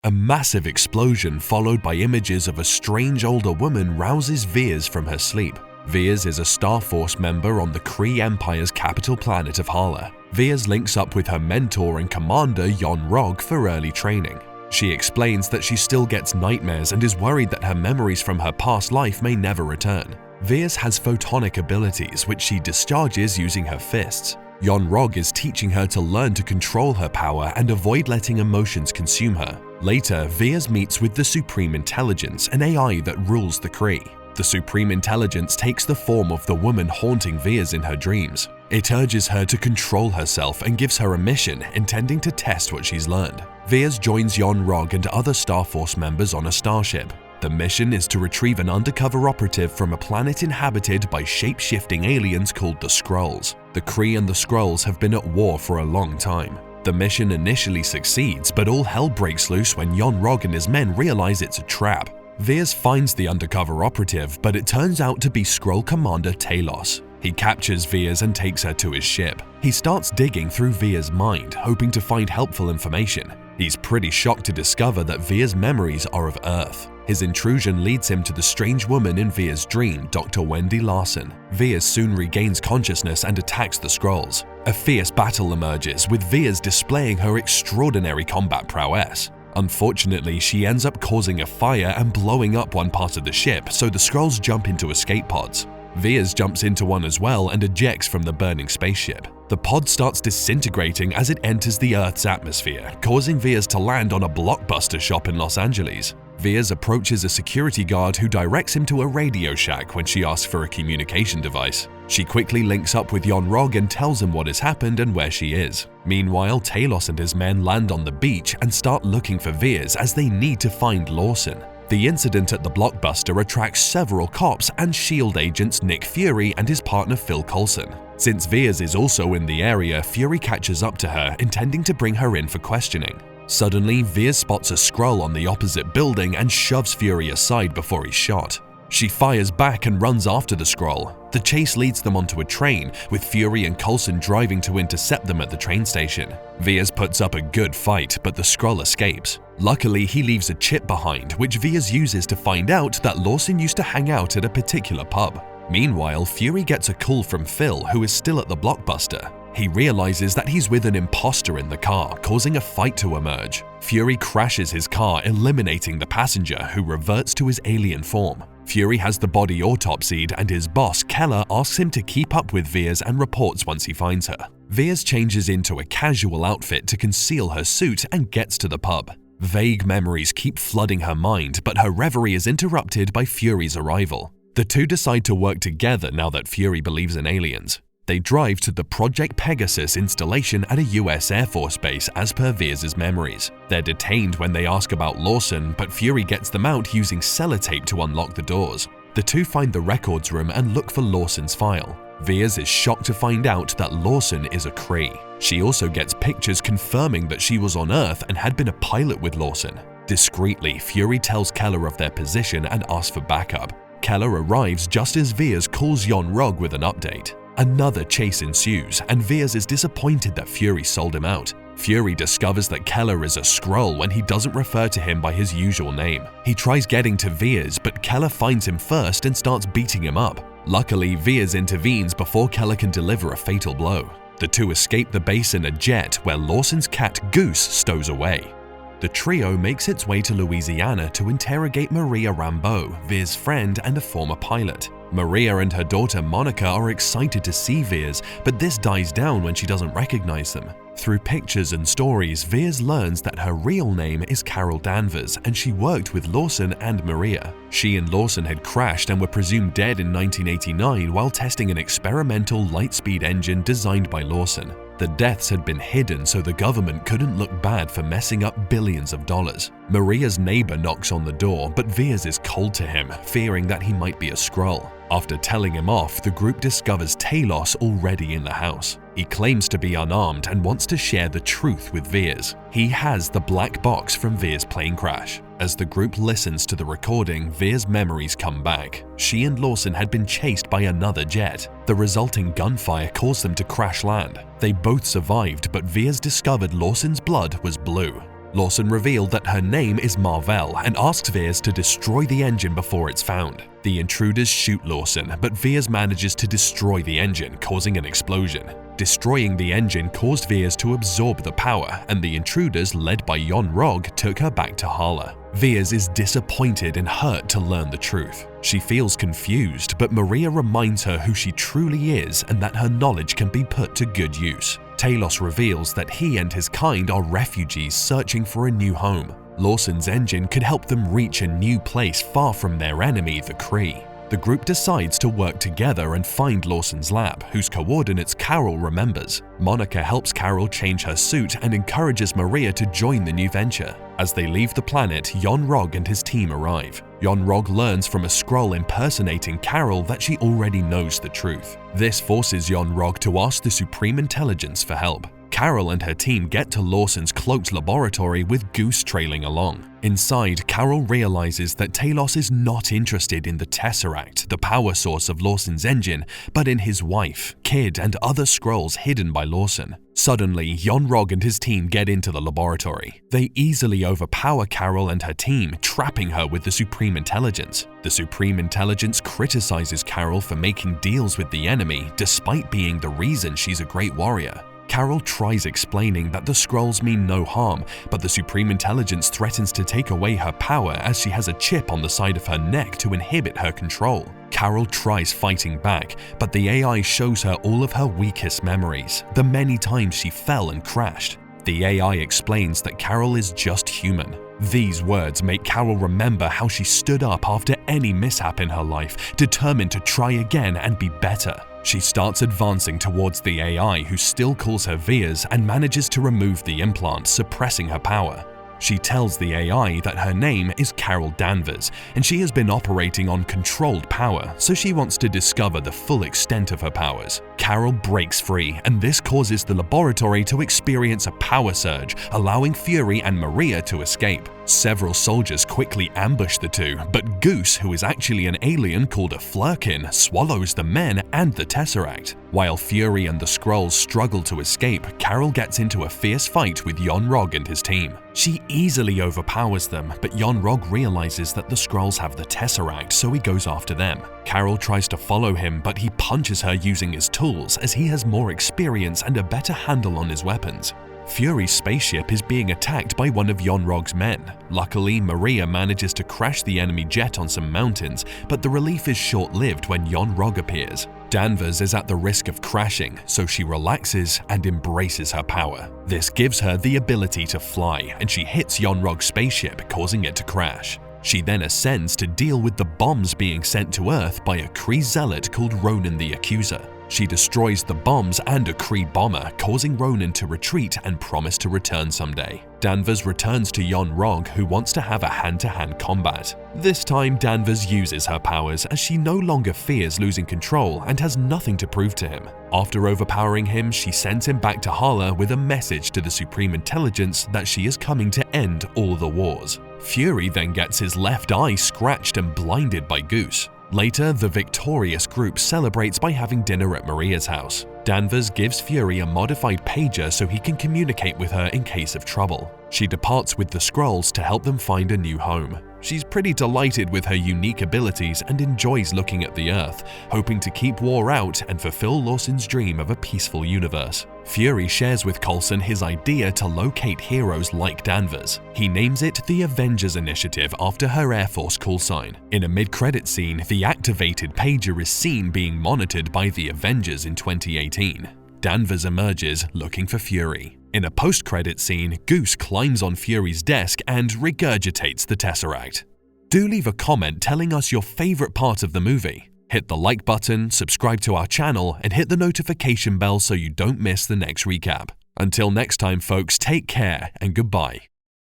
A massive explosion followed by images of a strange older woman rouses Veers from her sleep. Veers is a Star Force member on the Kree Empire's capital planet of Hala. Veers links up with her mentor and commander Yon-Rogg for early training. She explains that she still gets nightmares and is worried that her memories from her past life may never return. Veers has photonic abilities which she discharges using her fists. Yon-Rogg is teaching her to learn to control her power and avoid letting emotions consume her. Later, Veers meets with the Supreme Intelligence, an AI that rules the Kree. The Supreme Intelligence takes the form of the woman haunting Veers in her dreams. It urges her to control herself and gives her a mission intending to test what she's learned. Veers joins Yon-Rogg and other Star Force members on a starship. The mission is to retrieve an undercover operative from a planet inhabited by shape-shifting aliens called the Skrulls. The Kree and the Skrulls have been at war for a long time. The mission initially succeeds, but all hell breaks loose when Yon-Rogg and his men realize it's a trap. Veers finds the undercover operative, but it turns out to be Skrull Commander Talos. He captures Veers and takes her to his ship. He starts digging through Veers' mind, hoping to find helpful information. He's pretty shocked to discover that Veers' memories are of Earth. His intrusion leads him to the strange woman in Veers' dream, Dr. Wendy Lawson. Veers soon regains consciousness and attacks the Skrulls. A fierce battle emerges, with Veers displaying her extraordinary combat prowess. Unfortunately, she ends up causing a fire and blowing up one part of the ship, so the Skrulls jump into escape pods. Veers jumps into one as well and ejects from the burning spaceship. The pod starts disintegrating as it enters the Earth's atmosphere, causing Veers to land on a Blockbuster shop in Los Angeles. Veers approaches a security guard who directs him to a Radio Shack when she asks for a communication device. She quickly links up with Yon-Rogg and tells him what has happened and where she is. Meanwhile, Talos and his men land on the beach and start looking for Veers as they need to find Lawson. The incident at the Blockbuster attracts several cops and S.H.I.E.L.D. agents Nick Fury and his partner Phil Coulson. Since Veers is also in the area, Fury catches up to her, intending to bring her in for questioning. Suddenly, Veers spots a Skrull on the opposite building and shoves Fury aside before he's shot. She fires back and runs after the Skrull. The chase leads them onto a train, with Fury and Coulson driving to intercept them at the train station. Veers puts up a good fight, but the Skrull escapes. Luckily, he leaves a chip behind, which Veers uses to find out that Lawson used to hang out at a particular pub. Meanwhile, Fury gets a call from Phil, who is still at the Blockbuster. He realizes that he's with an imposter in the car, causing a fight to emerge. Fury crashes his car, eliminating the passenger, who reverts to his alien form. Fury has the body autopsied, and his boss, Keller, asks him to keep up with Veers and reports once he finds her. Veers changes into a casual outfit to conceal her suit and gets to the pub. Vague memories keep flooding her mind, but her reverie is interrupted by Fury's arrival. The two decide to work together now that Fury believes in aliens. They drive to the Project Pegasus installation at a US Air Force base as per Veers' memories. They're detained when they ask about Lawson, but Fury gets them out using sellotape to unlock the doors. The two find the records room and look for Lawson's file. Veers is shocked to find out that Lawson is a Kree. She also gets pictures confirming that she was on Earth and had been a pilot with Lawson. Discreetly, Fury tells Keller of their position and asks for backup. Keller arrives just as Veers calls Yon-Rogg with an update. Another chase ensues, and Veers is disappointed that Fury sold him out. Fury discovers that Keller is a Skrull when he doesn't refer to him by his usual name. He tries getting to Veers, but Keller finds him first and starts beating him up. Luckily, Veers intervenes before Keller can deliver a fatal blow. The two escape the base in a jet where Lawson's cat Goose stows away. The trio makes its way to Louisiana to interrogate Maria Rambeau, Veers' friend and a former pilot. Maria and her daughter Monica are excited to see Veers, but this dies down when she doesn't recognize them. Through pictures and stories, Veers learns that her real name is Carol Danvers and she worked with Lawson and Maria. She and Lawson had crashed and were presumed dead in 1989 while testing an experimental light-speed engine designed by Lawson. The deaths had been hidden so the government couldn't look bad for messing up billions of dollars. Maria's neighbor knocks on the door, but Veers is cold to him, fearing that he might be a Skrull. After telling him off, the group discovers Talos already in the house. He claims to be unarmed and wants to share the truth with Veers. He has the black box from Veers' plane crash. As the group listens to the recording, Veers' memories come back. She and Lawson had been chased by another jet. The resulting gunfire caused them to crash land. They both survived, but Veers discovered Lawson's blood was blue. Lawson revealed that her name is Marvell and asks Veers to destroy the engine before it's found. The intruders shoot Lawson, but Veers manages to destroy the engine, causing an explosion. Destroying the engine caused Veers to absorb the power, and the intruders, led by Yon-Rogg, took her back to Hala. Veers is disappointed and hurt to learn the truth. She feels confused, but Maria reminds her who she truly is and that her knowledge can be put to good use. Talos reveals that he and his kind are refugees searching for a new home. Lawson's engine could help them reach a new place far from their enemy, the Kree. The group decides to work together and find Lawson's lab, whose coordinates Carol remembers. Monica helps Carol change her suit and encourages Maria to join the new venture. As they leave the planet, Yon-Rogg and his team arrive. Yon-Rogg learns from a Skrull impersonating Carol that she already knows the truth. This forces Yon-Rogg to ask the Supreme Intelligence for help. Carol and her team get to Lawson's cloaked laboratory with Goose trailing along. Inside, Carol realizes that Talos is not interested in the Tesseract, the power source of Lawson's engine, but in his wife, kid, and other Skrulls hidden by Lawson. Suddenly, Yon-Rogg and his team get into the laboratory. They easily overpower Carol and her team, trapping her with the Supreme Intelligence. The Supreme Intelligence criticizes Carol for making deals with the enemy, despite being the reason she's a great warrior. Carol tries explaining that the Skrulls mean no harm, but the Supreme Intelligence threatens to take away her power as she has a chip on the side of her neck to inhibit her control. Carol tries fighting back, but the AI shows her all of her weakest memories, the many times she fell and crashed. The AI explains that Carol is just human. These words make Carol remember how she stood up after any mishap in her life, determined to try again and be better. She starts advancing towards the AI, who still calls her Veers, and manages to remove the implant, suppressing her power. She tells the AI that her name is Carol Danvers, and she has been operating on controlled power, so she wants to discover the full extent of her powers. Carol breaks free, and this causes the laboratory to experience a power surge, allowing Fury and Maria to escape. Several soldiers quickly ambush the two, but Goose, who is actually an alien called a Flurkin, swallows the men and the Tesseract. While Fury and the Skrulls struggle to escape, Carol gets into a fierce fight with Yon-Rogg and his team. She easily overpowers them, but Yon-Rogg realizes that the Skrulls have the Tesseract, so he goes after them. Carol tries to follow him, but he punches her using his tools as he has more experience and a better handle on his weapons. Fury's spaceship is being attacked by one of Yon-Rogg's men. Luckily, Maria manages to crash the enemy jet on some mountains, but the relief is short-lived when Yon-Rogg appears. Danvers is at the risk of crashing, so she relaxes and embraces her power. This gives her the ability to fly, and she hits Yon-Rogg's spaceship, causing it to crash. She then ascends to deal with the bombs being sent to Earth by a Kree zealot called Ronan the Accuser. She destroys the bombs and a Kree bomber, causing Ronan to retreat and promise to return someday. Danvers returns to Yon-Rogg, who wants to have a hand-to-hand combat. This time, Danvers uses her powers as she no longer fears losing control and has nothing to prove to him. After overpowering him, she sends him back to Hala with a message to the Supreme Intelligence that she is coming to end all the wars. Fury then gets his left eye scratched and blinded by Goose. Later, the victorious group celebrates by having dinner at Maria's house. Danvers gives Fury a modified pager so he can communicate with her in case of trouble. She departs with the Skrulls to help them find a new home. She's pretty delighted with her unique abilities and enjoys looking at the Earth, hoping to keep war out and fulfill Lawson's dream of a peaceful universe. Fury shares with Coulson his idea to locate heroes like Danvers. He names it the Avengers Initiative after her Air Force callsign. In a mid-credit scene, the activated pager is seen being monitored by the Avengers in 2018. Danvers emerges looking for Fury. In a post-credit scene, Goose climbs on Fury's desk and regurgitates the Tesseract. Do leave a comment telling us your favorite part of the movie. Hit the like button, subscribe to our channel, and hit the notification bell so you don't miss the next recap. Until next time, folks, take care and goodbye.